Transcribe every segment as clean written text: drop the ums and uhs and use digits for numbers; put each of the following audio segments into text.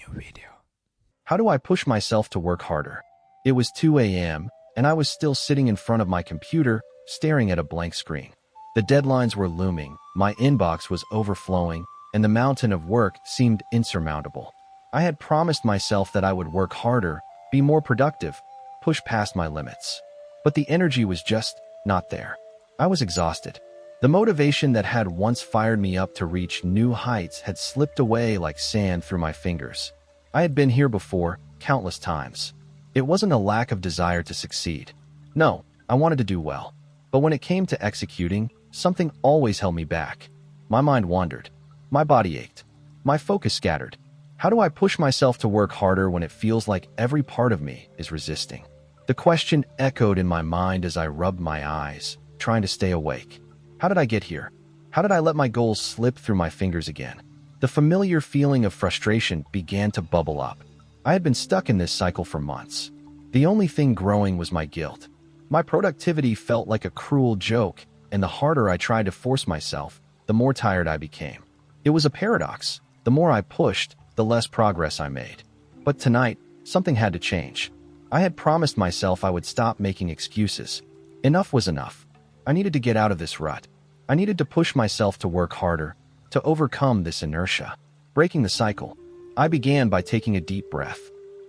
new video. How do I push myself to work harder? It was 2 a.m., and I was still sitting in front of my computer, staring at a blank screen. The deadlines were looming, my inbox was overflowing, and the mountain of work seemed insurmountable. I had promised myself that I would work harder, be more productive, push past my limits. But the energy was just not there. I was exhausted. The motivation that had once fired me up to reach new heights had slipped away like sand through my fingers. I had been here before, countless times. It wasn't a lack of desire to succeed. No, I wanted to do well. But when it came to executing, something always held me back. My mind wandered. My body ached. My focus scattered. How do I push myself to work harder when it feels like every part of me is resisting? The question echoed in my mind as I rubbed my eyes, trying to stay awake. How did I get here? How did I let my goals slip through my fingers again? The familiar feeling of frustration began to bubble up. I had been stuck in this cycle for months. The only thing growing was my guilt. My productivity felt like a cruel joke, and the harder I tried to force myself, the more tired I became. It was a paradox. The more I pushed, the less progress I made. But tonight, something had to change. I had promised myself I would stop making excuses. Enough was enough. I needed to get out of this rut. I needed to push myself to work harder, to overcome this inertia. Breaking the cycle. I began by taking a deep breath.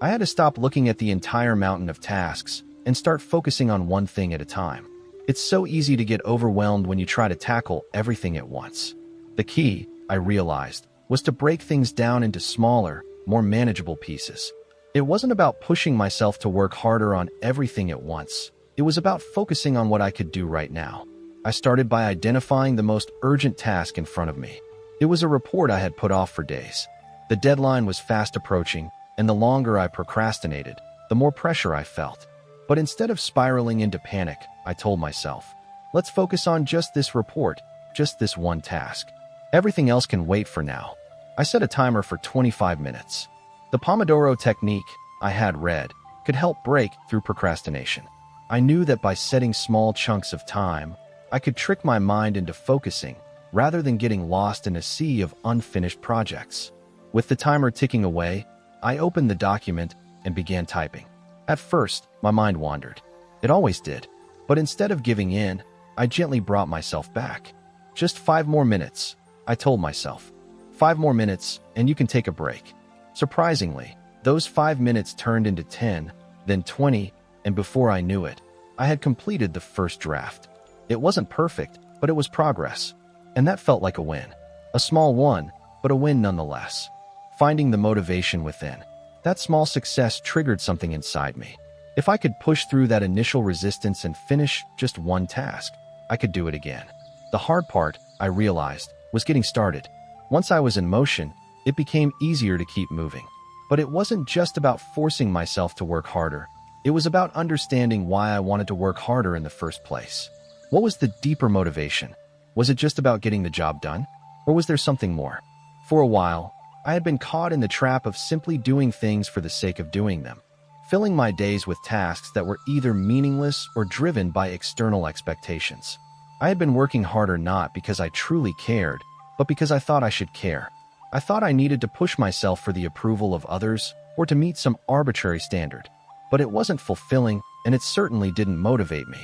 I had to stop looking at the entire mountain of tasks and start focusing on one thing at a time. It's so easy to get overwhelmed when you try to tackle everything at once. The key, I realized, was to break things down into smaller, more manageable pieces. It wasn't about pushing myself to work harder on everything at once. It was about focusing on what I could do right now. I started by identifying the most urgent task in front of me. It was a report I had put off for days. The deadline was fast approaching, and the longer I procrastinated, the more pressure I felt. But instead of spiraling into panic, I told myself, let's focus on just this report, just this one task. Everything else can wait for now. I set a timer for 25 minutes. The Pomodoro technique, I had read, could help break through procrastination. I knew that by setting small chunks of time, I could trick my mind into focusing rather than getting lost in a sea of unfinished projects. With the timer ticking away, I opened the document and began typing. At first, my mind wandered. It always did. But instead of giving in, I gently brought myself back. Just 5 more minutes, I told myself. 5 more minutes, and you can take a break. Surprisingly, those 5 minutes turned into 10, then 20, and before I knew it, I had completed the first draft. It wasn't perfect, but it was progress. And that felt like a win. A small one, but a win nonetheless. Finding the motivation within. That small success triggered something inside me. If I could push through that initial resistance and finish just one task, I could do it again. The hard part, I realized, was getting started. Once I was in motion, it became easier to keep moving. But it wasn't just about forcing myself to work harder. It was about understanding why I wanted to work harder in the first place. What was the deeper motivation? Was it just about getting the job done? Or was there something more? For a while, I had been caught in the trap of simply doing things for the sake of doing them, filling my days with tasks that were either meaningless or driven by external expectations. I had been working harder not because I truly cared, but because I thought I should care. I thought I needed to push myself for the approval of others or to meet some arbitrary standard. But it wasn't fulfilling, and it certainly didn't motivate me.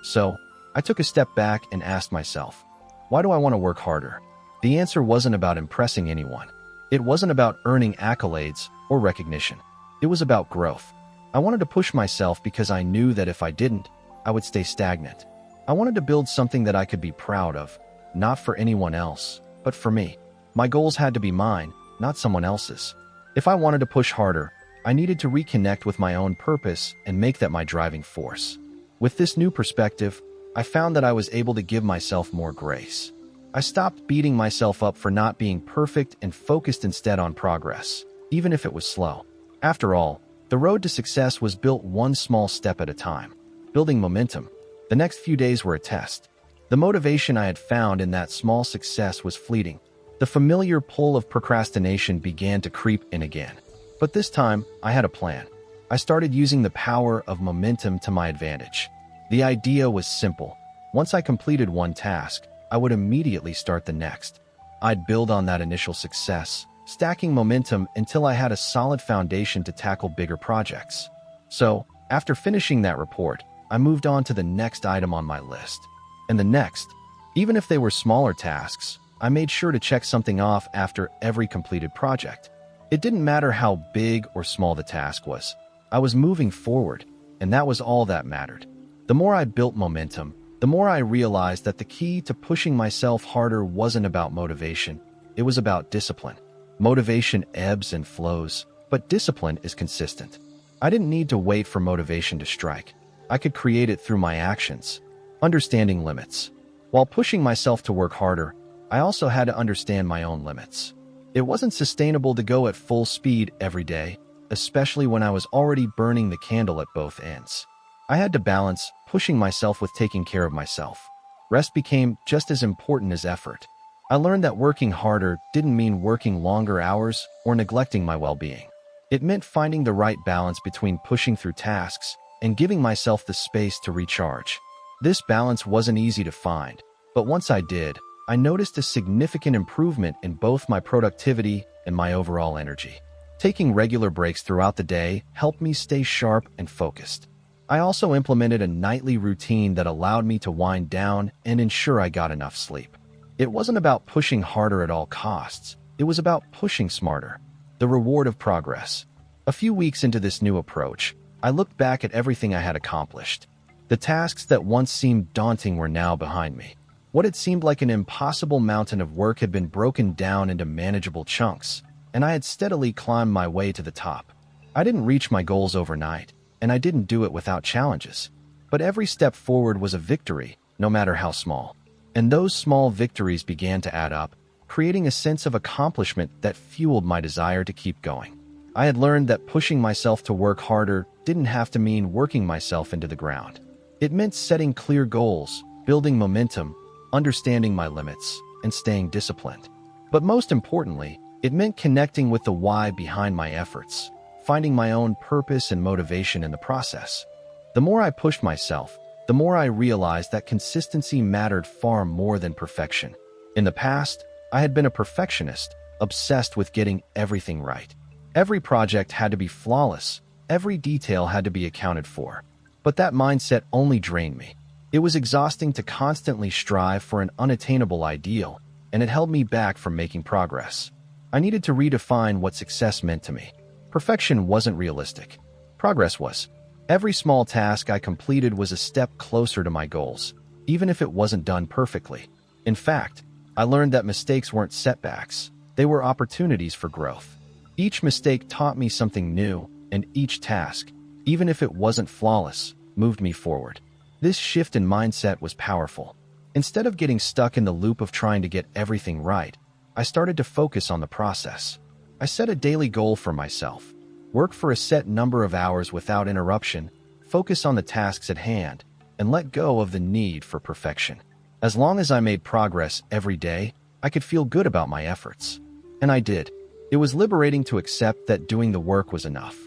So, I took a step back and asked myself, why do I want to work harder? The answer wasn't about impressing anyone. It wasn't about earning accolades or recognition. It was about growth. I wanted to push myself because I knew that if I didn't, I would stay stagnant. I wanted to build something that I could be proud of, not for anyone else, but for me. My goals had to be mine, not someone else's. If I wanted to push harder, I needed to reconnect with my own purpose and make that my driving force. With this new perspective, I found that I was able to give myself more grace. I stopped beating myself up for not being perfect and focused instead on progress, even if it was slow. After all, the road to success was built one small step at a time. Building momentum. The next few days were a test. The motivation I had found in that small success was fleeting. The familiar pull of procrastination began to creep in again. But this time, I had a plan. I started using the power of momentum to my advantage. The idea was simple. Once I completed one task, I would immediately start the next. I'd build on that initial success, stacking momentum until I had a solid foundation to tackle bigger projects. So, after finishing that report, I moved on to the next item on my list. And the next. Even if they were smaller tasks, I made sure to check something off after every completed project. It didn't matter how big or small the task was. I was moving forward, and that was all that mattered. The more I built momentum, the more I realized that the key to pushing myself harder wasn't about motivation. It was about discipline. Motivation ebbs and flows, but discipline is consistent. I didn't need to wait for motivation to strike. I could create it through my actions. Understanding limits. While pushing myself to work harder, I also had to understand my own limits. It wasn't sustainable to go at full speed every day, especially when I was already burning the candle at both ends. I had to balance pushing myself with taking care of myself. Rest became just as important as effort. I learned that working harder didn't mean working longer hours or neglecting my well-being. It meant finding the right balance between pushing through tasks and giving myself the space to recharge. This balance wasn't easy to find, but once I did, I noticed a significant improvement in both my productivity and my overall energy. Taking regular breaks throughout the day helped me stay sharp and focused. I also implemented a nightly routine that allowed me to wind down and ensure I got enough sleep. It wasn't about pushing harder at all costs. It was about pushing smarter. The reward of progress. A few weeks into this new approach, I looked back at everything I had accomplished. The tasks that once seemed daunting were now behind me. What had seemed like an impossible mountain of work had been broken down into manageable chunks, and I had steadily climbed my way to the top. I didn't reach my goals overnight, and I didn't do it without challenges. But every step forward was a victory, no matter how small. And those small victories began to add up, creating a sense of accomplishment that fueled my desire to keep going. I had learned that pushing myself to work harder didn't have to mean working myself into the ground. It meant setting clear goals, building momentum, understanding my limits, and staying disciplined. But most importantly, it meant connecting with the why behind my efforts, finding my own purpose and motivation in the process. The more I pushed myself, the more I realized that consistency mattered far more than perfection. In the past, I had been a perfectionist, obsessed with getting everything right. Every project had to be flawless, every detail had to be accounted for. But that mindset only drained me. It was exhausting to constantly strive for an unattainable ideal, and it held me back from making progress. I needed to redefine what success meant to me. Perfection wasn't realistic. Progress was. Every small task I completed was a step closer to my goals, even if it wasn't done perfectly. In fact, I learned that mistakes weren't setbacks. They were opportunities for growth. Each mistake taught me something new, and each task, even if it wasn't flawless, moved me forward. This shift in mindset was powerful. Instead of getting stuck in the loop of trying to get everything right, I started to focus on the process. I set a daily goal for myself. Work for a set number of hours without interruption, focus on the tasks at hand, and let go of the need for perfection. As long as I made progress every day, I could feel good about my efforts. And I did. It was liberating to accept that doing the work was enough.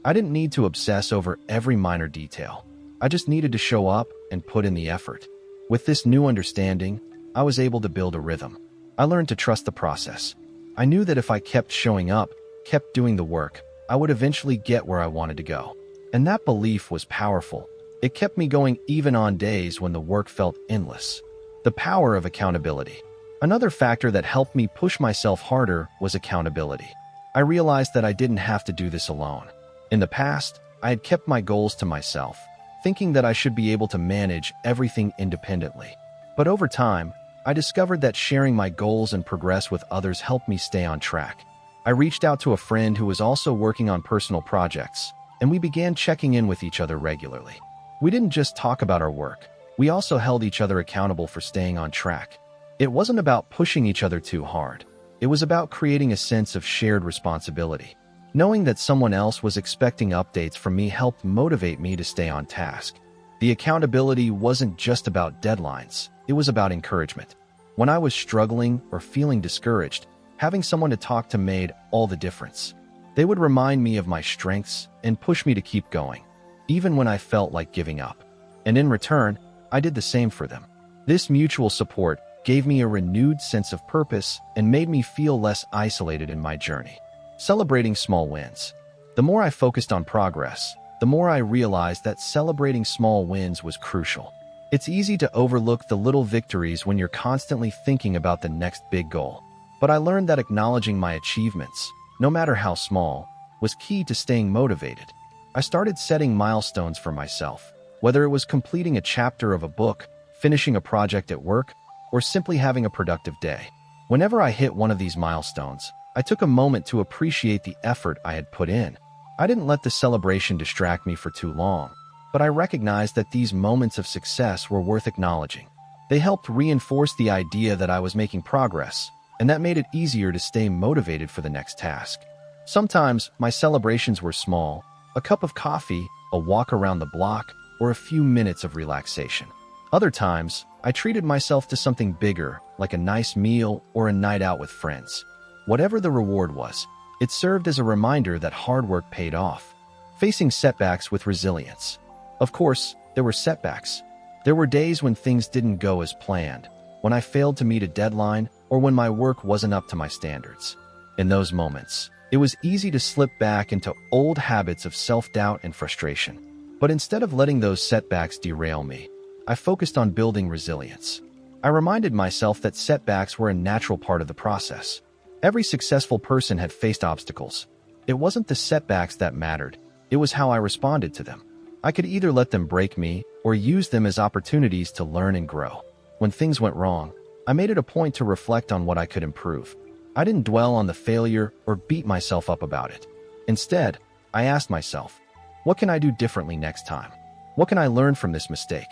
I didn't need to obsess over every minor detail. I just needed to show up and put in the effort. With this new understanding, I was able to build a rhythm. I learned to trust the process. I knew that if I kept showing up, kept doing the work, I would eventually get where I wanted to go. And that belief was powerful. It kept me going even on days when the work felt endless. The power of accountability. Another factor that helped me push myself harder was accountability. I realized that I didn't have to do this alone. In the past, I had kept my goals to myself, thinking that I should be able to manage everything independently. But over time, I discovered that sharing my goals and progress with others helped me stay on track. I reached out to a friend who was also working on personal projects, and we began checking in with each other regularly. We didn't just talk about our work, we also held each other accountable for staying on track. It wasn't about pushing each other too hard. It was about creating a sense of shared responsibility. Knowing that someone else was expecting updates from me helped motivate me to stay on task. The accountability wasn't just about deadlines, it was about encouragement. When I was struggling or feeling discouraged, having someone to talk to made all the difference. They would remind me of my strengths and push me to keep going, even when I felt like giving up. And in return, I did the same for them. This mutual support gave me a renewed sense of purpose and made me feel less isolated in my journey. Celebrating small wins. The more I focused on progress, the more I realized that celebrating small wins was crucial. It's easy to overlook the little victories when you're constantly thinking about the next big goal. But I learned that acknowledging my achievements, no matter how small, was key to staying motivated. I started setting milestones for myself, whether it was completing a chapter of a book, finishing a project at work, or simply having a productive day. Whenever I hit one of these milestones, I took a moment to appreciate the effort I had put in. I didn't let the celebration distract me for too long, but I recognized that these moments of success were worth acknowledging. They helped reinforce the idea that I was making progress, and that made it easier to stay motivated for the next task. Sometimes my celebrations were small: a cup of coffee, a walk around the block, or a few minutes of relaxation. Other times, I treated myself to something bigger, like a nice meal or a night out with friends. Whatever the reward was, it served as a reminder that hard work paid off. Facing setbacks with resilience. Of course, there were setbacks. There were days when things didn't go as planned, when I failed to meet a deadline, or when my work wasn't up to my standards. In those moments, it was easy to slip back into old habits of self-doubt and frustration. But instead of letting those setbacks derail me, I focused on building resilience. I reminded myself that setbacks were a natural part of the process. Every successful person had faced obstacles. It wasn't the setbacks that mattered, it was how I responded to them. I could either let them break me or use them as opportunities to learn and grow. When things went wrong, I made it a point to reflect on what I could improve. I didn't dwell on the failure or beat myself up about it. Instead, I asked myself, what can I do differently next time? What can I learn from this mistake?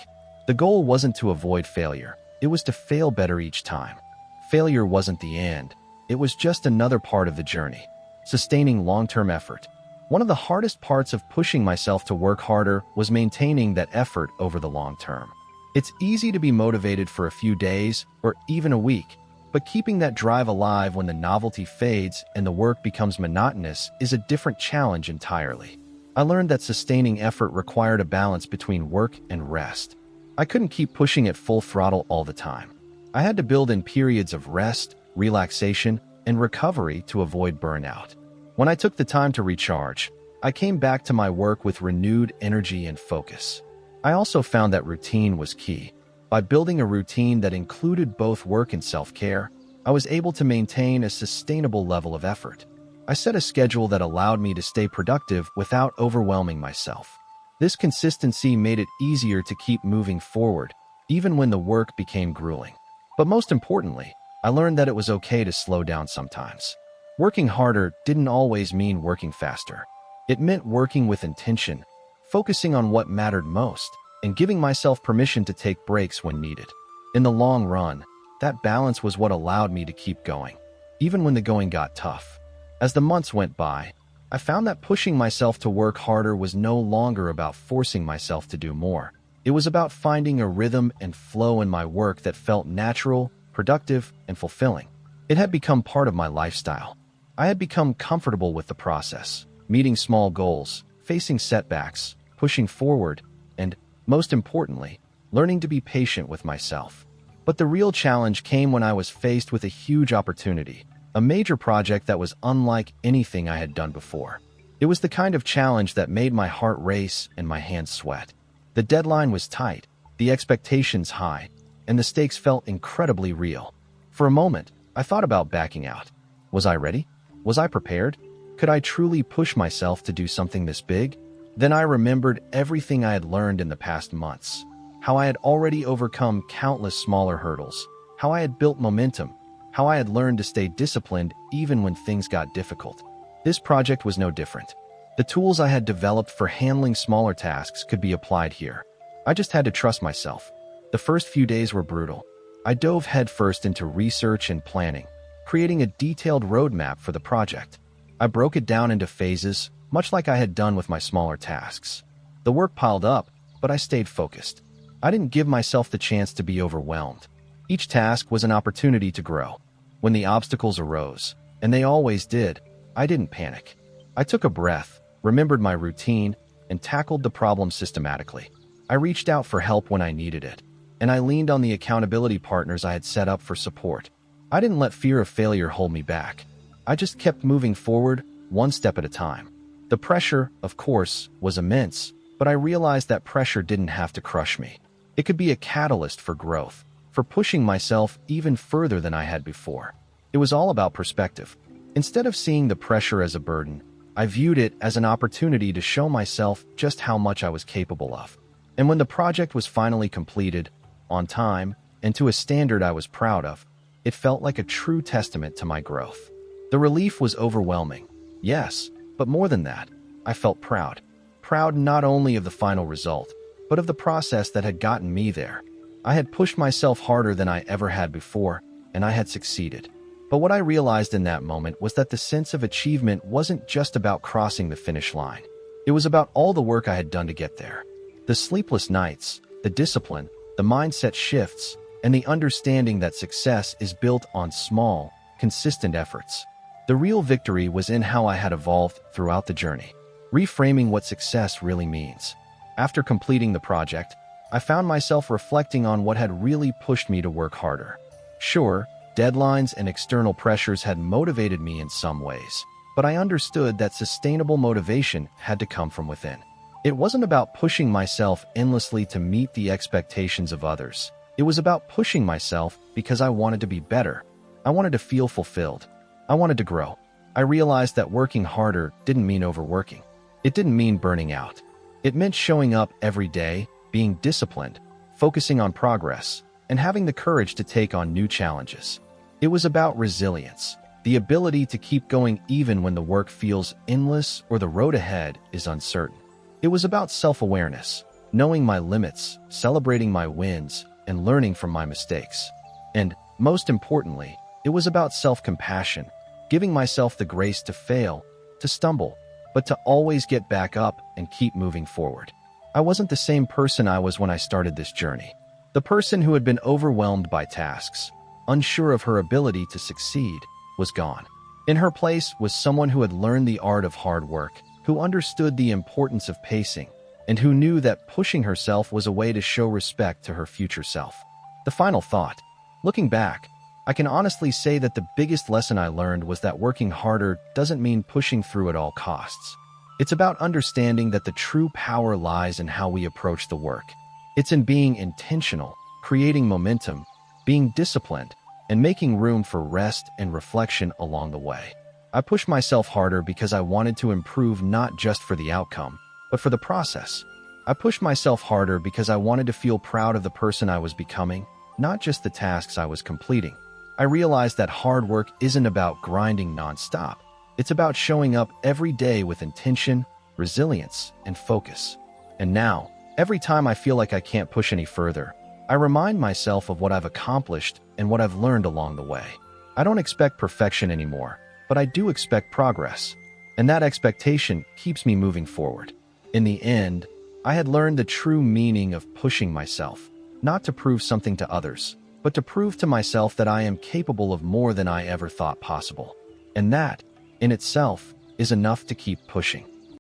The goal wasn't to avoid failure, it was to fail better each time. Failure wasn't the end, it was just another part of the journey. Sustaining long-term effort. One of the hardest parts of pushing myself to work harder was maintaining that effort over the long term. It's easy to be motivated for a few days or even a week, but keeping that drive alive when the novelty fades and the work becomes monotonous is a different challenge entirely. I learned that sustaining effort required a balance between work and rest. I couldn't keep pushing at full throttle all the time. I had to build in periods of rest, relaxation, and recovery to avoid burnout. When I took the time to recharge, I came back to my work with renewed energy and focus. I also found that routine was key. By building a routine that included both work and self-care, I was able to maintain a sustainable level of effort. I set a schedule that allowed me to stay productive without overwhelming myself. This consistency made it easier to keep moving forward, even when the work became grueling. But most importantly, I learned that it was okay to slow down sometimes. Working harder didn't always mean working faster. It meant working with intention, focusing on what mattered most, and giving myself permission to take breaks when needed. In the long run, that balance was what allowed me to keep going, even when the going got tough. As the months went by, I found that pushing myself to work harder was no longer about forcing myself to do more. It was about finding a rhythm and flow in my work that felt natural, productive, and fulfilling. It had become part of my lifestyle. I had become comfortable with the process, meeting small goals, facing setbacks, pushing forward, and, most importantly, learning to be patient with myself. But the real challenge came when I was faced with a huge opportunity, a major project that was unlike anything I had done before. It was the kind of challenge that made my heart race and my hands sweat. The deadline was tight, the expectations high, and the stakes felt incredibly real. For a moment, I thought about backing out. Was I ready? Was I prepared? Could I truly push myself to do something this big? Then I remembered everything I had learned in the past months, how I had already overcome countless smaller hurdles, how I had built momentum, how I had learned to stay disciplined even when things got difficult. This project was no different. The tools I had developed for handling smaller tasks could be applied here. I just had to trust myself. The first few days were brutal. I dove headfirst into research and planning, creating a detailed roadmap for the project. I broke it down into phases, much like I had done with my smaller tasks. The work piled up, but I stayed focused. I didn't give myself the chance to be overwhelmed. Each task was an opportunity to grow. When the obstacles arose, and they always did, I didn't panic. I took a breath, remembered my routine, and tackled the problem systematically. I reached out for help when I needed it. and I leaned on the accountability partners I had set up for support. I didn't let fear of failure hold me back. I just kept moving forward, one step at a time. The pressure, of course, was immense, but I realized that pressure didn't have to crush me. It could be a catalyst for growth, for pushing myself even further than I had before. It was all about perspective. Instead of seeing the pressure as a burden, I viewed it as an opportunity to show myself just how much I was capable of. And when the project was finally completed, on time, and to a standard I was proud of, it felt like a true testament to my growth. The relief was overwhelming, yes, but more than that, I felt proud. Proud not only of the final result, but of the process that had gotten me there. I had pushed myself harder than I ever had before, and I had succeeded. But what I realized in that moment was that the sense of achievement wasn't just about crossing the finish line. It was about all the work I had done to get there. The sleepless nights, the discipline, the mindset shifts, and the understanding that success is built on small, consistent efforts. The real victory was in how I had evolved throughout the journey, reframing what success really means. After completing the project, I found myself reflecting on what had really pushed me to work harder. Sure, deadlines and external pressures had motivated me in some ways, but I understood that sustainable motivation had to come from within. It wasn't about pushing myself endlessly to meet the expectations of others. It was about pushing myself because I wanted to be better. I wanted to feel fulfilled. I wanted to grow. I realized that working harder didn't mean overworking. It didn't mean burning out. It meant showing up every day, being disciplined, focusing on progress, and having the courage to take on new challenges. It was about resilience, the ability to keep going even when the work feels endless or the road ahead is uncertain. It was about self-awareness, knowing my limits, celebrating my wins, and learning from my mistakes. And, most importantly, it was about self-compassion, giving myself the grace to fail, to stumble, but to always get back up and keep moving forward. I wasn't the same person I was when I started this journey. The person who had been overwhelmed by tasks, unsure of her ability to succeed, was gone. In her place was someone who had learned the art of hard work, who understood the importance of pacing, and who knew that pushing herself was a way to show respect to her future self. The final thought. Looking back, I can honestly say that the biggest lesson I learned was that working harder doesn't mean pushing through at all costs. It's about understanding that the true power lies in how we approach the work. It's in being intentional, creating momentum, being disciplined, and making room for rest and reflection along the way. I pushed myself harder because I wanted to improve not just for the outcome, but for the process. I pushed myself harder because I wanted to feel proud of the person I was becoming, not just the tasks I was completing. I realized that hard work isn't about grinding nonstop. It's about showing up every day with intention, resilience, and focus. And now, every time I feel like I can't push any further, I remind myself of what I've accomplished and what I've learned along the way. I don't expect perfection anymore, but I do expect progress. And that expectation keeps me moving forward. In the end, I had learned the true meaning of pushing myself, not to prove something to others, but to prove to myself that I am capable of more than I ever thought possible. And that, in itself, is enough to keep pushing.